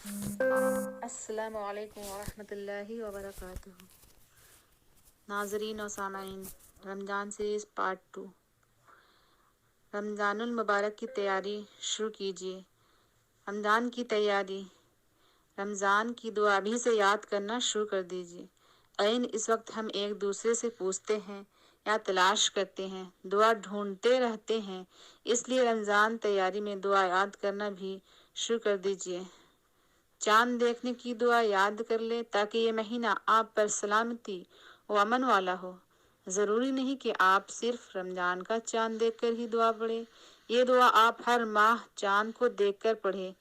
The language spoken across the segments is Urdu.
السلام علیکم ورحمۃ اللہ وبرکاتہ۔ ناظرین و سامعین، رمضان سیریز پارٹ 2، رمضان المبارک کی تیاری شروع کیجیے۔ رمضان کی تیاری، رمضان کی دعا ابھی سے یاد کرنا شروع کر دیجیے۔ اس وقت ہم ایک دوسرے سے پوچھتے ہیں یا تلاش کرتے ہیں، دعا ڈھونڈتے رہتے ہیں، اس لیے رمضان تیاری میں دعا یاد کرنا بھی شروع کر دیجیے۔ چاند دیکھنے کی دعا یاد کر لیں تاکہ یہ مہینہ آپ پر سلامتی و امن والا ہو۔ ضروری نہیں کہ آپ صرف رمضان کا چاند دیکھ کر ہی دعا پڑھیں، یہ دعا آپ ہر ماہ چاند کو دیکھ کر پڑھیں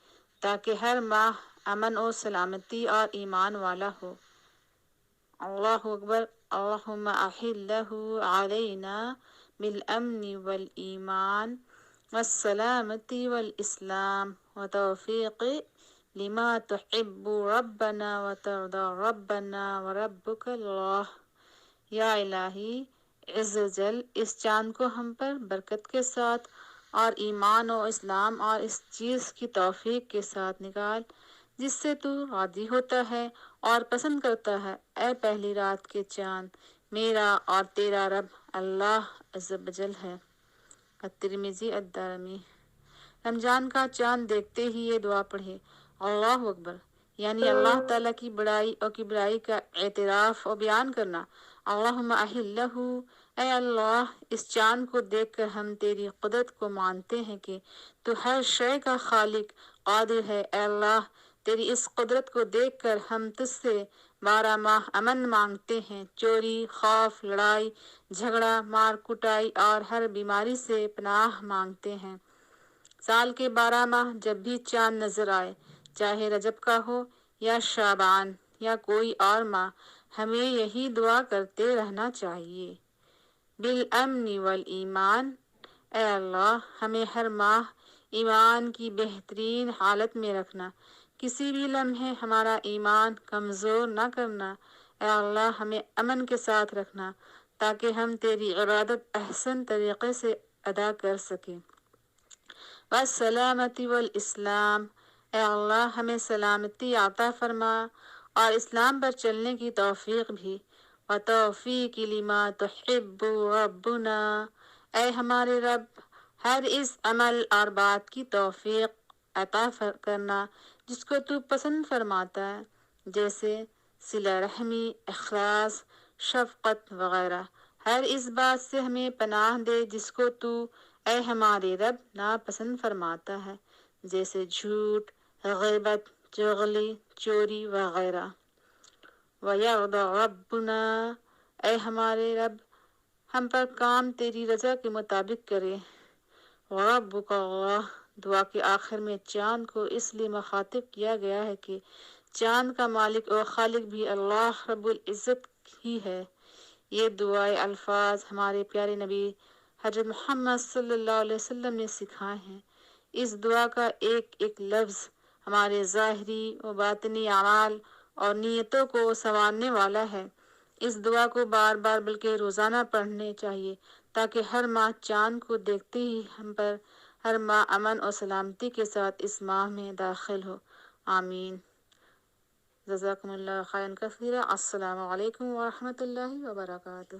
تاکہ ہر ماہ امن و سلامتی اور ایمان والا ہو۔ اللہ اکبر۔ اللہم احلہ علینا بالامن والایمان والسلامتی والاسلام وتوفیق لما تحب ربنا وترضى ربنا وربک اللہ۔ یا الہی عز و جل، اس چاند کو ہم پر برکت کے ساتھ اور ایمان و اسلام اور اس چیز کی توفیق کے ساتھ نکال جس سے تو راضی ہوتا ہے اور پسند کرتا ہے۔ اے پہلی رات کے چاند، میرا اور تیرا رب اللہ عز و جل ہے۔ الترمذی الدارمی۔ رمضان کا چاند دیکھتے ہی یہ دعا پڑھے، اللہ اکبر، یعنی اللہ تعالیٰ کی بڑائی اور کبریائی کا اعتراف و بیان کرنا۔ اللہم احلہ، اے اللہ اس چاند کو دیکھ کر ہم تیری قدرت کو مانتے ہیں کہ تو ہر شے کا خالق قادر ہے۔ اے اللہ تیری اس قدرت کو دیکھ کر ہم تجھ سے 12 ماہ امن مانگتے ہیں، چوری، خوف، لڑائی جھگڑا، مار کٹائی اور ہر بیماری سے پناہ مانگتے ہیں۔ سال کے 12 ماہ جب بھی چاند نظر آئے، چاہے رجب کا ہو یا شعبان یا کوئی اور ماہ، ہمیں یہی دعا کرتے رہنا چاہیے۔ بالامن والایمان، اے اللہ ہمیں ہر ماہ ایمان کی بہترین حالت میں رکھنا، کسی بھی لمحے ہمارا ایمان کمزور نہ کرنا۔ اے اللہ ہمیں امن کے ساتھ رکھنا تاکہ ہم تیری عبادت احسن طریقے سے ادا کر سکیں۔ والسلامتی والاسلام، اے اللہ ہمیں سلامتی عطا فرما اور اسلام پر چلنے کی توفیق بھی۔ وتوفیق لما تحب ربنا، اے ہمارے رب ہر اس عمل اور بات کی توفیق عطا کرنا جس کو تو پسند فرماتا ہے، جیسے صلہ رحمی، اخلاص، شفقت وغیرہ۔ ہر اس بات سے ہمیں پناہ دے جس کو تو اے ہمارے رب ناپسند فرماتا ہے، جیسے جھوٹ، غیبت، چغلی، چوری وغیرہ۔ وَيَرْضَ رَبُّنَا، اے ہمارے رب ہم پر کام تیری رضا کے مطابق کرے۔ وَرَبُّكَ اللَّهُ، دعا کے آخر میں چاند کو اس لیے مخاطب کیا گیا ہے کہ چاند کا مالک اور خالق بھی اللہ رب العزت ہی ہے۔ یہ دعائے الفاظ ہمارے پیارے نبی حضرت محمد صلی اللہ علیہ وسلم نے سکھائے ہیں۔ اس دعا کا ایک ایک لفظ ہمارے ظاہری و باطنی اعمال اور نیتوں کو سنوارنے والا ہے۔ اس دعا کو بار بار بلکہ روزانہ پڑھنے چاہیے تاکہ ہر ماہ چاند کو دیکھتے ہی ہم پر ہر ماہ امن اور سلامتی کے ساتھ اس ماہ میں داخل ہو۔ آمین۔ جزاکم اللہ خیرا کثیرا۔ السلام علیکم ورحمۃ اللہ وبرکاتہ۔